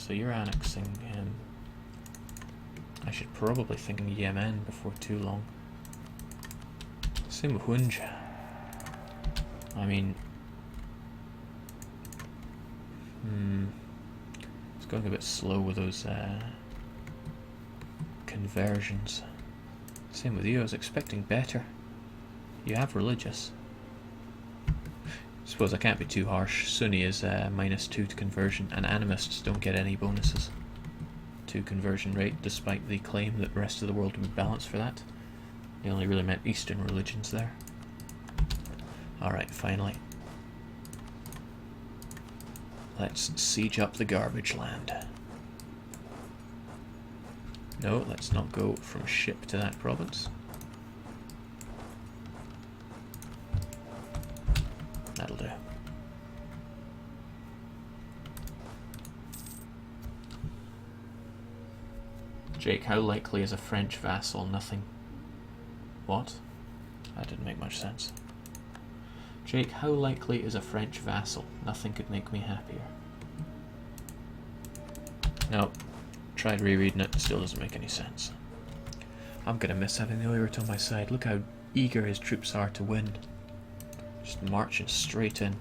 so you're annexing him. I should probably think Yemen before too long. Same with Hunja. I mean... It's going a bit slow with those conversions. Same with you, I was expecting better. You have religious. Suppose I can't be too harsh. Sunni is -2 to conversion, and animists don't get any bonuses to conversion rate, despite the claim that the rest of the world would balance for that. They only really meant Eastern religions there. Alright, finally. Let's siege up the garbage land. No, let's not go from ship to that province. That'll do. Jake, how likely is a French vassal? Nothing. What? That didn't make much sense. Jake, how likely is a French vassal? Nothing could make me happier. Nope. Tried rereading it, still doesn't make any sense. I'm gonna miss having the Oirat on my side. Look how eager his troops are to win. Just marching straight in.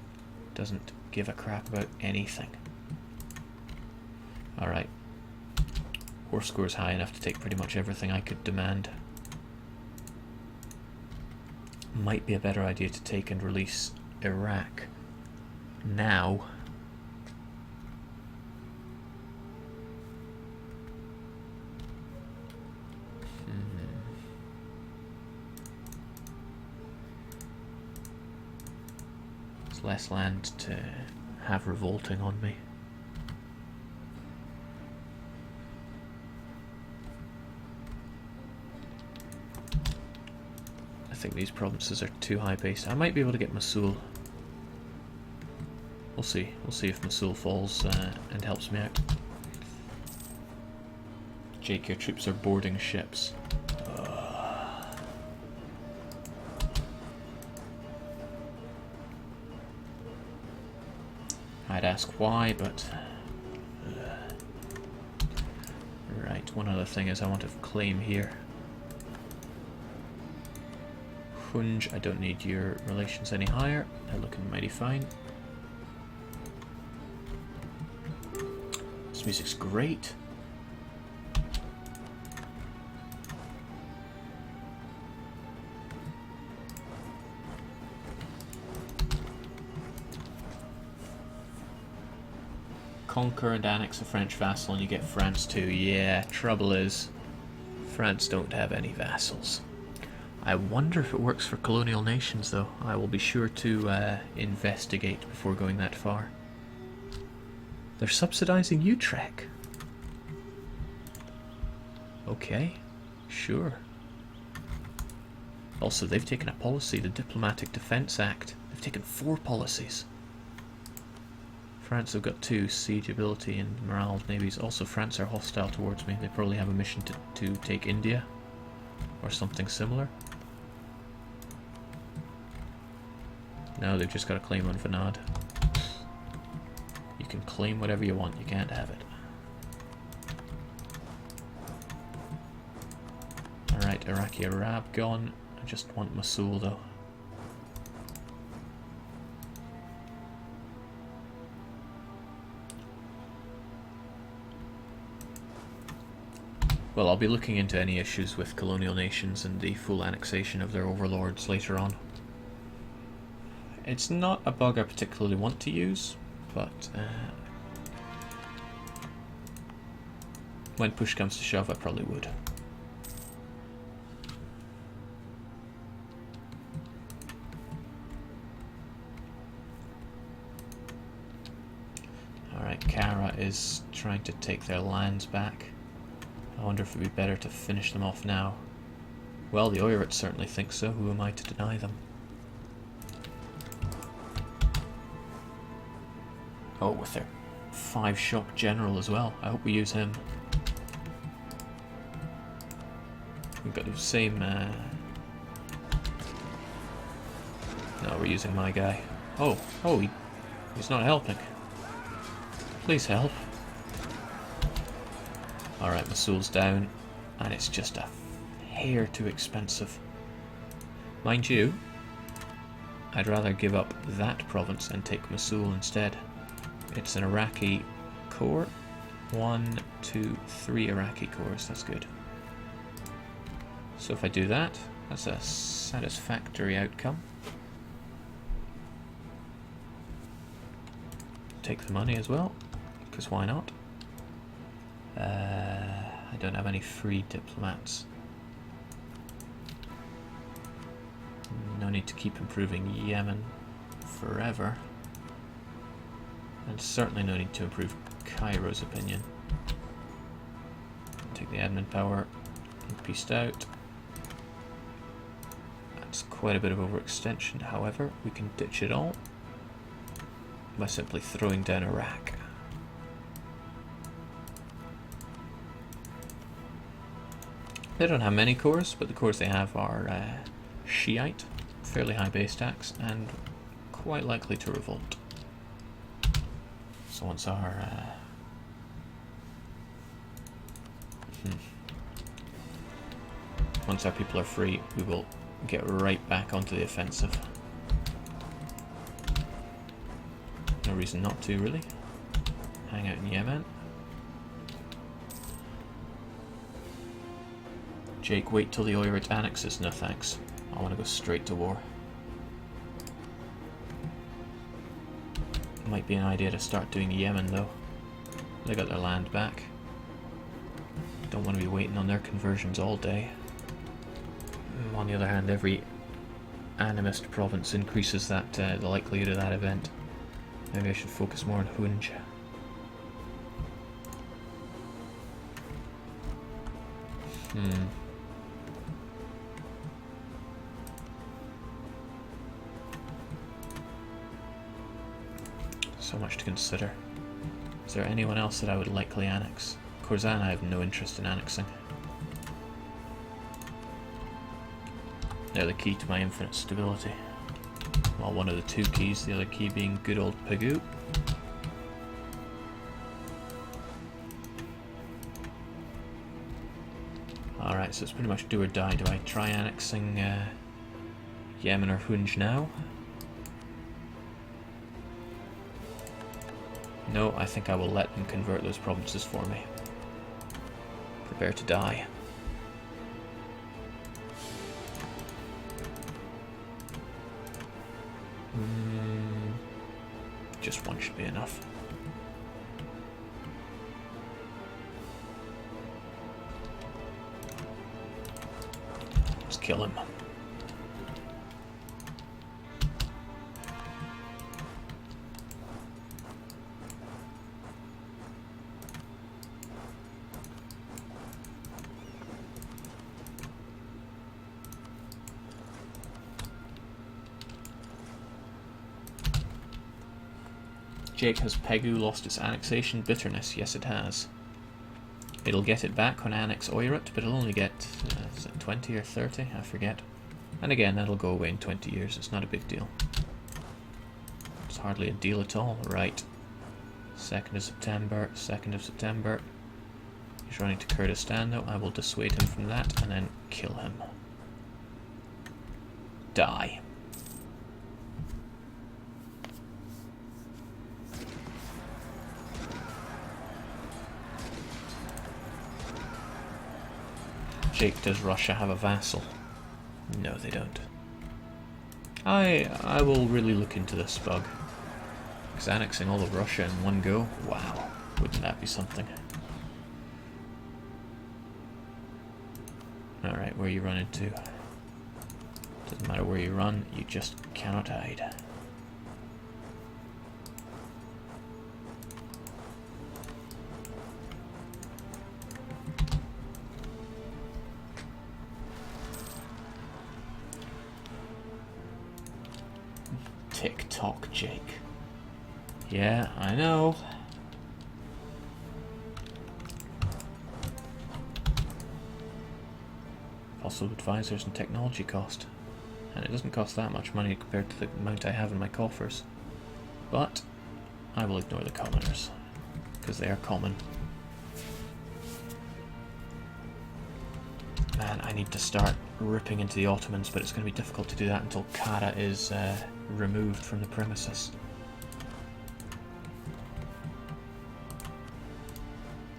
Doesn't give a crap about anything. Alright. Horse score's high enough to take pretty much everything I could demand. Might be a better idea to take and release Iraq now. There's less land to have revolting on me. I think these provinces are too high base. I might be able to get Mosul. We'll see. We'll see if Mosul falls and helps me out. Jake, your troops are boarding ships. I'd ask why, but... Right, one other thing is I want to claim here. Hunj, I don't need your relations any higher. They're looking mighty fine. This music's great. Conquer and annex a French vassal and you get France too. Yeah, trouble is, France don't have any vassals. I wonder if it works for colonial nations though. I will be sure to investigate before going that far. They're subsidizing Utrecht. Okay, sure. Also, they've taken a policy, the Diplomatic Defense Act. They've taken 4 policies. France have got 2, siege ability and morale of navies. Also, France are hostile towards me. They probably have a mission to take India or something similar. No, they've just got a claim on Vanad. You can claim whatever you want, you can't have it. Alright, Iraqi Arab gone. I just want Mosul though. Well, I'll be looking into any issues with colonial nations and the full annexation of their overlords later on. It's not a bug I particularly want to use, but when push comes to shove, I probably would. Alright, Kara is trying to take their lands back. I wonder if it would be better to finish them off now. Well, the Oirats certainly think so. Who am I to deny them? Oh, with their 5-shock general as well. I hope we use him. We've got the same... No, we're using my guy. Oh, he's not helping. Please help. Alright, Mosul's down, and it's just a hair too expensive. Mind you, I'd rather give up that province and take Mosul instead. It's an Iraqi core. 1, 2, 3 Iraqi cores, that's good. So if I do that, that's a satisfactory outcome. Take the money as well, because why not? I don't have any free diplomats. No need to keep improving Yemen forever. And certainly no need to improve Cairo's opinion. Take the admin power and peaced out. That's quite a bit of overextension, however, we can ditch it all by simply throwing down Iraq. They don't have many cores, but the cores they have are Shiite, fairly high base tax, and quite likely to revolt. So once our people are free, we will get right back onto the offensive. No reason not to, really. Hang out in Yemen. Jake, wait till the Oirat annexes. No thanks. I want to go straight to war. Might be an idea to start doing Yemen though. They got their land back. Don't want to be waiting on their conversions all day. On the other hand, every animist province increases that the likelihood of that event. Maybe I should focus more on Hunj. So much to consider. Is there anyone else that I would likely annex? Khorasan I have no interest in annexing. They're the key to my infinite stability. Well, one of the two keys, the other key being good old Pegu. Alright, so it's pretty much do or die. Do I try annexing Yemen or Hunj now? No, I think I will let them convert those provinces for me. Prepare to die. Just one should be enough. Let's kill him. Jake, has Pegu lost its annexation bitterness? Yes, it has. It'll get it back when I annex Oirat, but it'll only get, is it 20 or 30? I forget. And again, that'll go away in 20 years. It's not a big deal. It's hardly a deal at all. Right. 2nd of September, 2nd of September. He's running to Kurdistan, though. I will dissuade him from that and then kill him. Die. Jake, does Russia have a vassal? No, they don't. I will really look into this bug. Because annexing all of Russia in one go, wow, wouldn't that be something? Alright, where you run into? Doesn't matter where you run, you just cannot hide. Tick-tock, Jake. Yeah, I know. Also advisors and technology cost. And it doesn't cost that much money compared to the amount I have in my coffers. But I will ignore the commoners, because they are common. Man, I need to start ripping into the Ottomans, but it's going to be difficult to do that until Kara is removed from the premises.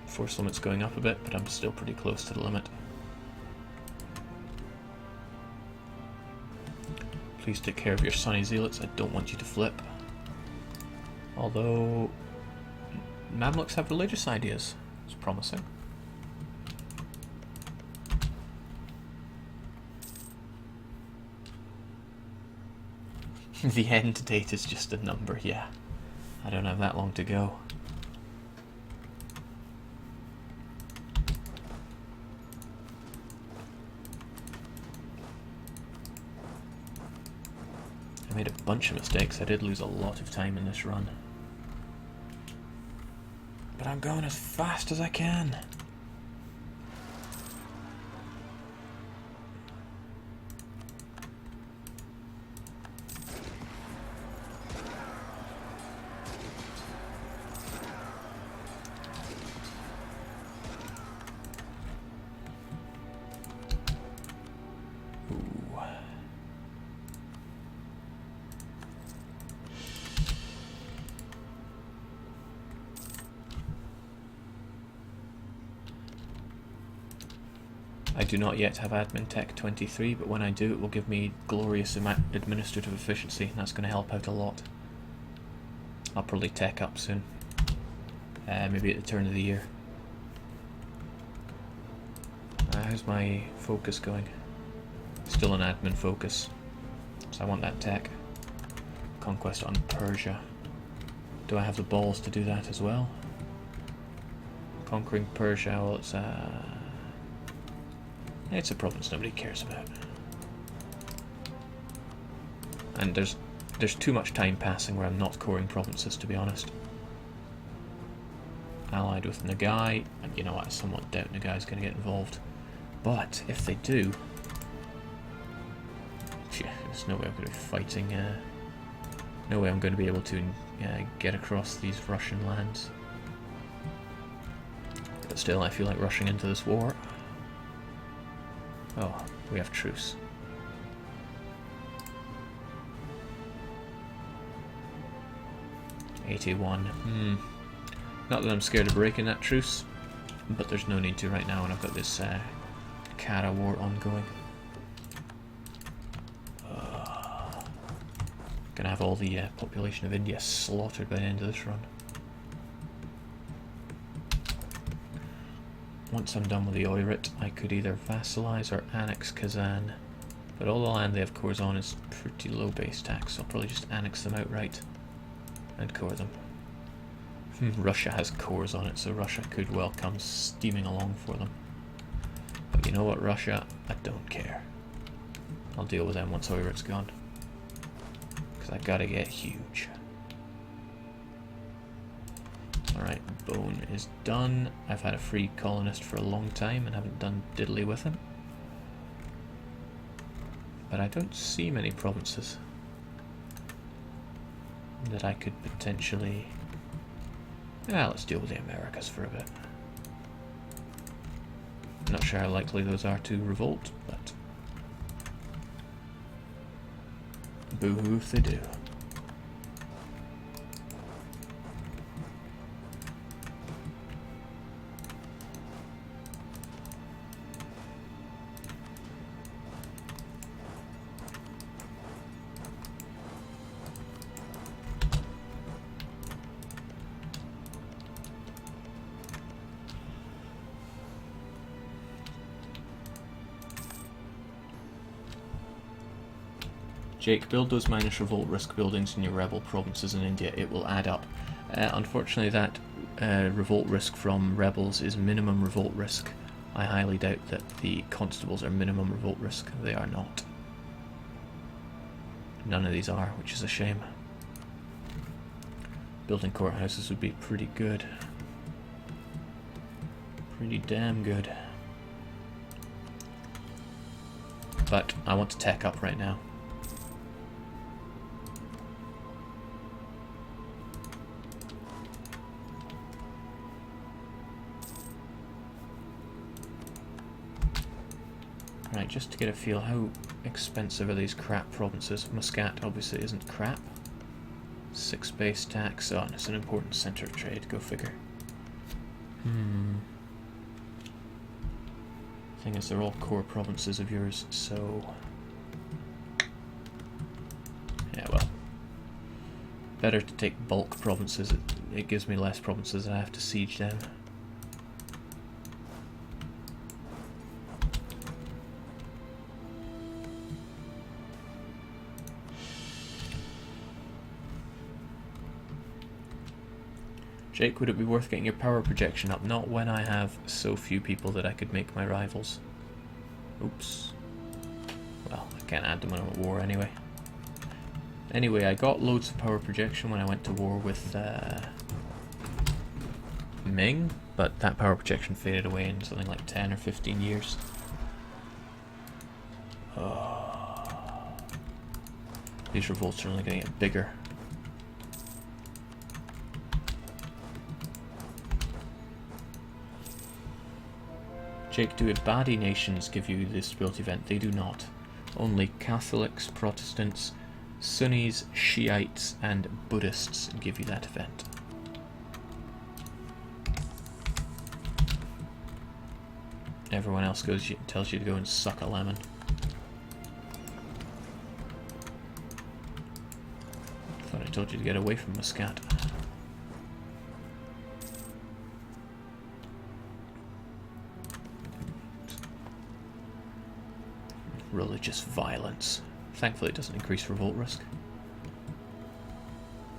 Force limit's going up a bit, but I'm still pretty close to the limit. Please take care of your Sunny Zealots, I don't want you to flip. Although Mamluks have religious ideas, it's promising. The end date is just a number, yeah. I don't have that long to go. I made a bunch of mistakes. I did lose a lot of time in this run. But I'm going as fast as I can. I do not yet have Admin Tech 23, but when I do it will give me glorious administrative efficiency, and that's going to help out a lot. I'll probably tech up soon. Maybe at the turn of the year. How's my focus going? Still an admin focus, so I want that tech. Conquest on Persia. Do I have the balls to do that as well? Conquering Persia, well it's a province nobody cares about. And there's too much time passing where I'm not coring provinces, to be honest. Allied with Nagai, and you know what, I somewhat doubt Nagai's going to get involved. But if they do, there's no way I'm going to be fighting, no way I'm going to be able to get across these Russian lands. But still, I feel like rushing into this war. Oh, we have truce. '81. Not that I'm scared of breaking that truce, but there's no need to right now when I've got this Kara war ongoing. Gonna have all the population of India slaughtered by the end of this run. Once I'm done with the Oirat, I could either vassalize or annex Kazan, but all the land they have cores on is pretty low base tax, so I'll probably just annex them outright and core them. Russia has cores on it, so Russia could well come steaming along for them. But you know what, Russia? I don't care. I'll deal with them once Oirat's gone, because I gotta get huge. Alright, Bone is done. I've had a free colonist for a long time and haven't done diddly with him. But I don't see many provinces that I could potentially... let's deal with the Americas for a bit. Not sure how likely those are to revolt, but... boo-hoo if they do. Jake, build those minus revolt risk buildings in your rebel provinces in India, it will add up. Unfortunately that revolt risk from rebels is minimum revolt risk. I highly doubt that the constables are minimum revolt risk. They are not. None of these are, which is a shame. Building courthouses would be pretty good. Pretty damn good. But I want to tech up right now. Right, just to get a feel, how expensive are these crap provinces? Muscat obviously isn't crap. 6 base tax. Oh, and it's an important centre of trade, go figure. Thing is, they're all core provinces of yours, so... yeah, well. Better to take bulk provinces, it gives me less provinces that I have to siege down. Jake, would it be worth getting your power projection up? Not when I have so few people that I could make my rivals. Oops. Well, I can't add them when I'm at war anyway. Anyway, I got loads of power projection when I went to war with Ming, but that power projection faded away in something like 10 or 15 years. Oh. These revolts are only going to get bigger. Jake, do Ibadi nations give you this stability event? They do not. Only Catholics, Protestants, Sunnis, Shiites, and Buddhists give you that event. Everyone else tells you to go and suck a lemon. Thought I told you to get away from Muscat. Religious violence. Thankfully it doesn't increase revolt risk.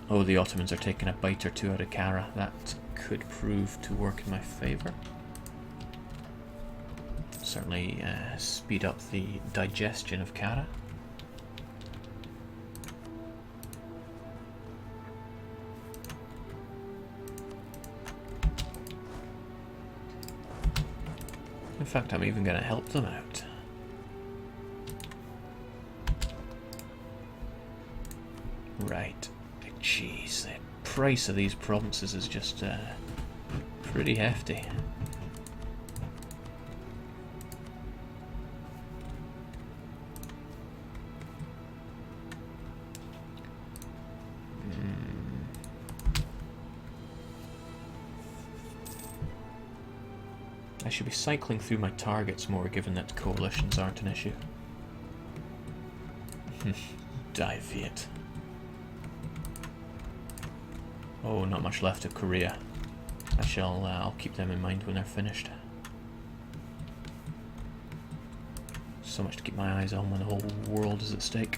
Oh, the Ottomans are taking a bite or two out of Kara. That could prove to work in my favour. Certainly speed up the digestion of Kara. In fact, I'm even going to help them out. Right. Jeez, the price of these provinces is just pretty hefty. I should be cycling through my targets more, given that coalitions aren't an issue. Die Viet. Oh, not much left of Korea. I'll keep them in mind when they're finished. So much to keep my eyes on when the whole world is at stake.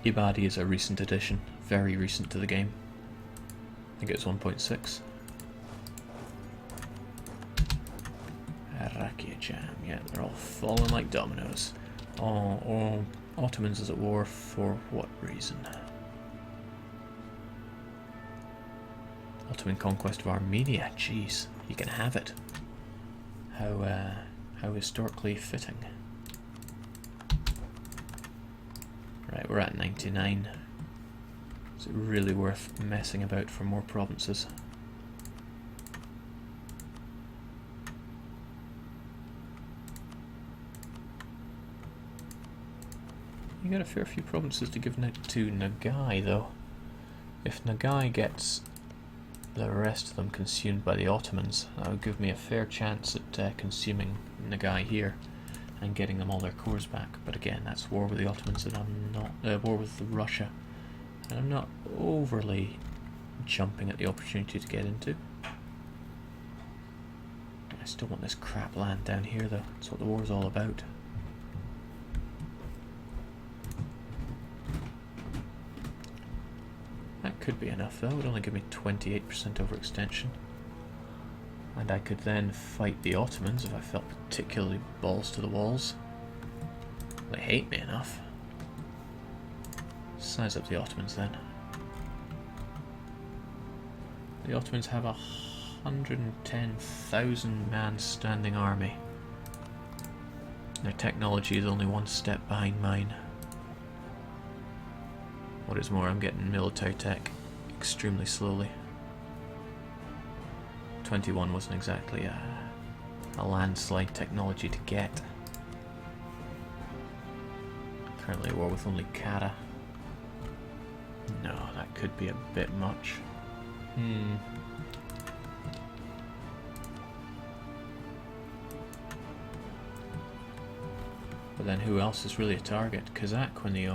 Ibadi is a recent addition, very recent to the game. I think it was 1.6. Rakia Jam, yeah, they're all falling like dominoes. Oh, Ottomans is at war for what reason? Ottoman conquest of Armenia, jeez, you can have it. How historically fitting. Right, we're at 99. Is it really worth messing about for more provinces? You got a fair few provinces to give to Nagai, though. If Nagai gets the rest of them consumed by the Ottomans, that would give me a fair chance at consuming Nagai here and getting them all their cores back. But again, that's war with the Ottomans, and I'm not war with Russia, and I'm not overly jumping at the opportunity to get into. I still want this crap land down here, though. That's what the war's all about. That could be enough, though. It would only give me 28% overextension. And I could then fight the Ottomans if I felt particularly balls to the walls. They hate me enough. Size up the Ottomans then. The Ottomans have 110,000 man standing army. Their technology is only one step behind mine. What is more, I'm getting military tech extremely slowly. 21 wasn't exactly a landslide technology to get. Currently at war with only Kata. No, that could be a bit much. But then who else is really a target? Kazak when the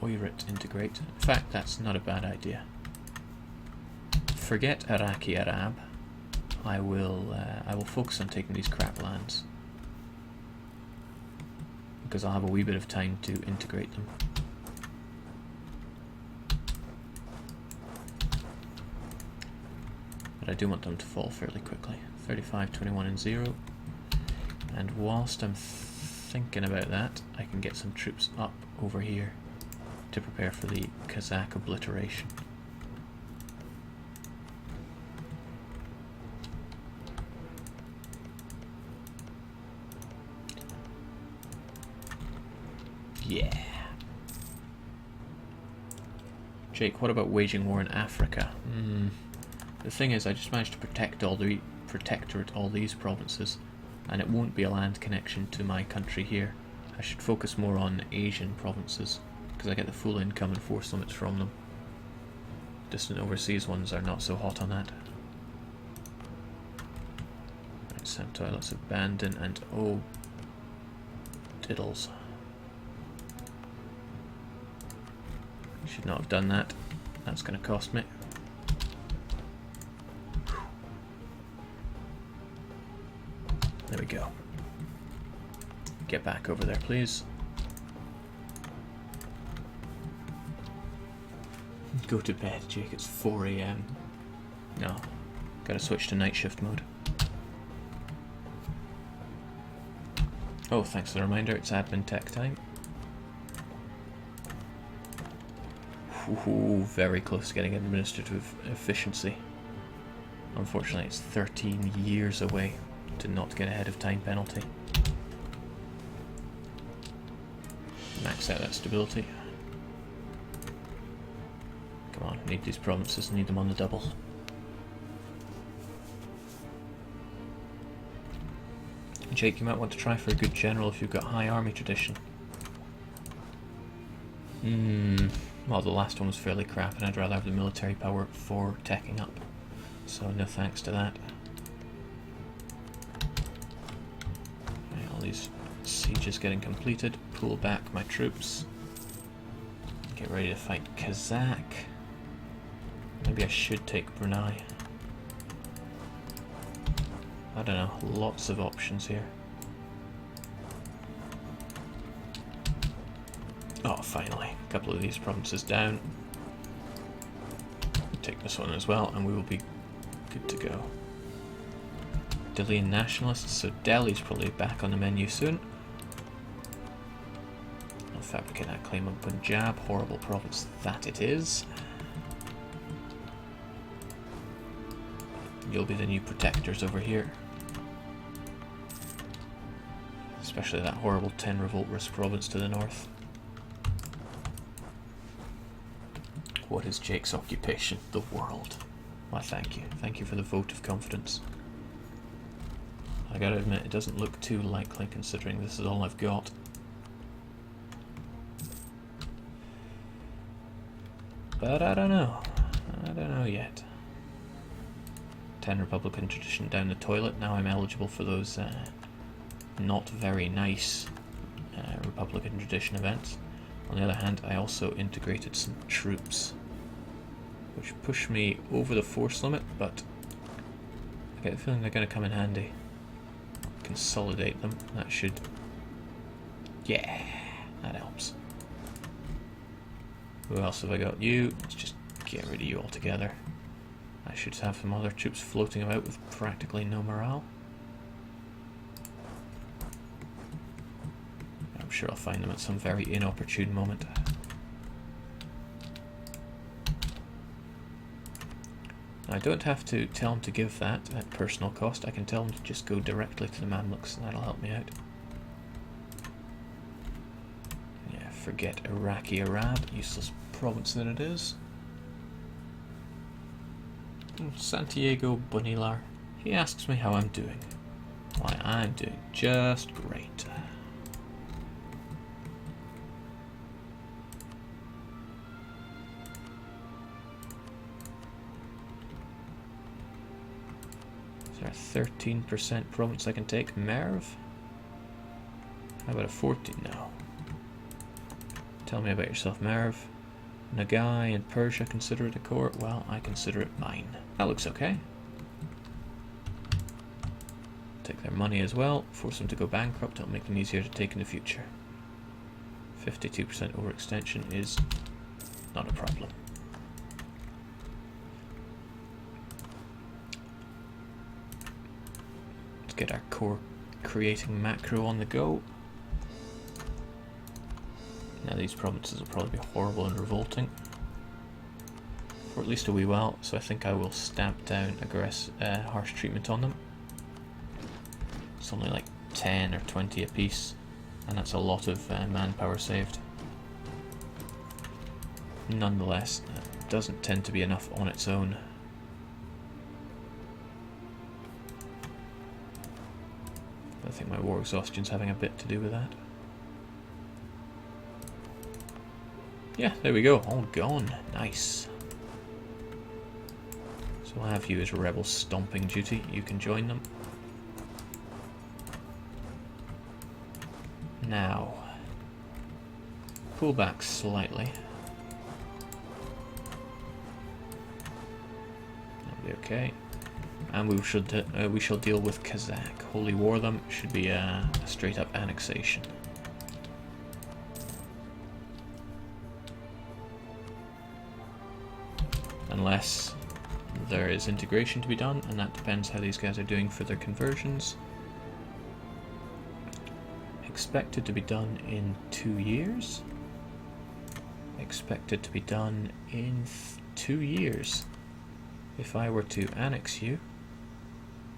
Oirat integrate. In fact, that's not a bad idea. Forget Iraqi Arab. I will focus on taking these crap lands. Because I'll have a wee bit of time to integrate them. But I do want them to fall fairly quickly. 35, 21 and 0. And whilst I'm thinking about that, I can get some troops up over here to prepare for the Kazak obliteration. Yeah. Jake, what about waging war in Africa? The thing is, I just managed to protectorate all these provinces, and it won't be a land connection to my country here. I should focus more on Asian provinces, because I get the full income and force limits from them. Distant overseas ones are not so hot on that. Right, some toilets abandoned, and oh, diddles. Should not have done that. That's going to cost me. There we go. Get back over there, please. Go to bed, Jake. It's 4 AM. No. Gotta switch to night shift mode. Oh, thanks for the reminder. It's admin tech time. Ooh, very close to getting administrative efficiency. Unfortunately, it's 13 years away to not get ahead of time penalty. Max out that stability. Come on, need these provinces, need them on the double. Jake, you might want to try for a good general if you've got high army tradition. Well, the last one was fairly crap, and I'd rather have the military power for teching up. So no thanks to that. Okay, all these sieges getting completed. Pull back my troops. Get ready to fight Kazak. Maybe I should take Brunei. I don't know, lots of options here. Oh, finally. A couple of these provinces down. Take this one as well, and we will be good to go. Delhian nationalists, so Delhi's probably back on the menu soon. I'll fabricate that claim on Punjab, horrible province that it is. You'll be the new protectors over here. Especially that horrible 10 revolt risk province to the north. What is Jake's occupation? The world. Why, thank you. Thank you for the vote of confidence. I gotta admit, it doesn't look too likely considering this is all I've got. But I don't know. I don't know yet. 10 Republican tradition down the toilet. Now I'm eligible for those not very nice Republican tradition events. On the other hand, I also integrated some troops, which push me over the force limit, but I get the feeling they're going to come in handy. Consolidate them. That should... yeah, that helps. Who else have I got? You. Let's just get rid of you altogether. I should have some other troops floating about with practically no morale. I'm sure I'll find them at some very inopportune moment. I don't have to tell them to give that at personal cost. I can tell them to just go directly to the Mamluks, and that'll help me out. Yeah, forget Iraqi Arab, useless province that it is. Santiago Bonilar. He asks me how I'm doing. Why, I'm doing just great. Is there a 13% province I can take? Merv? How about a 14? No. Tell me about yourself, Merv. Nagai and Persia consider it a court? Well, I consider it mine. That looks okay. Take their money as well. Force them to go bankrupt. It'll make them easier to take in the future. 52% overextension is not a problem. Let's get our core creating macro on the go. Now these provinces will probably be horrible and revolting for at least a wee while, so I think I will stamp down harsh treatment on them. It's only like 10 or 20 apiece, and that's a lot of manpower saved. Nonetheless, it doesn't tend to be enough on its own. I think my war exhaustion's having a bit to do with that. Yeah, there we go, all gone. Nice. So I'll have you as rebel stomping duty. You can join them. Now, pull back slightly. That'll be okay. And we shall deal with Kazak. Holy war them should be a straight up annexation. Unless there is integration to be done, and that depends how these guys are doing for their conversions. Expected to be done in 2 years. Expected to be done in 2 years. If I were to annex you,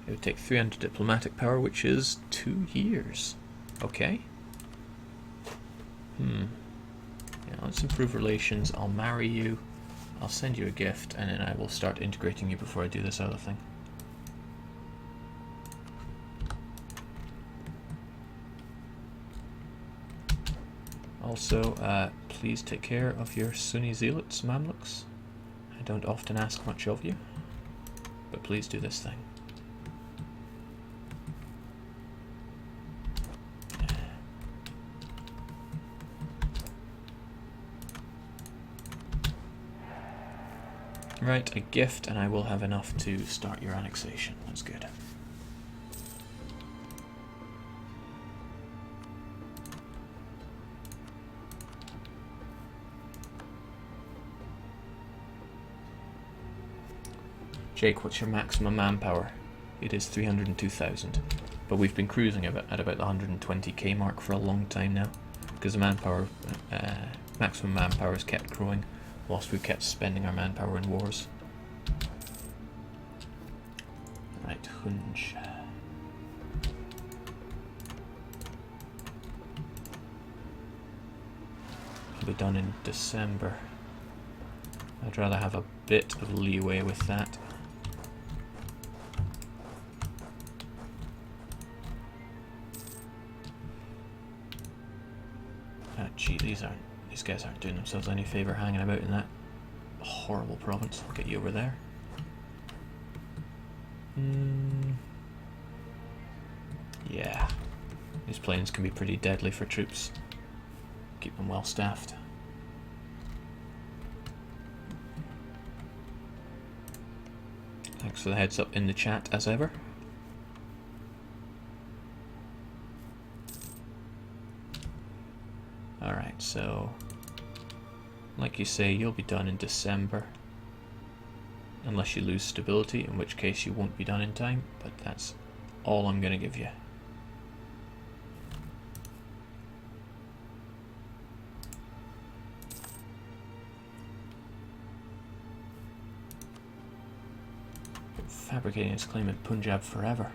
it would take 300 diplomatic power, which is 2 years. Okay. Yeah, let's improve relations. I'll marry you. I'll send you a gift, and then I will start integrating you before I do this other thing. Also, please take care of your Sunni zealots, Mamluks. I don't often ask much of you, but please do this thing. Right, a gift, and I will have enough to start your annexation. That's good. Jake, what's your maximum manpower? It is 302,000, but we've been cruising at about the 120k mark for a long time now, because the manpower, maximum manpower has kept growing whilst we kept spending our manpower in wars. Right, Hunj. It'll be done in December. I'd rather have a bit of leeway with that. Gee, these guys aren't doing themselves any favour hanging about in that horrible province. I'll get you over there. Yeah, these planes can be pretty deadly for troops. Keep them well staffed. Thanks for the heads up in the chat as ever. Alright, so like you say, you'll be done in December. Unless you lose stability, in which case you won't be done in time, but that's all I'm going to give you. Fabricating his claim in Punjab forever.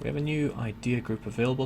We have a new idea group available.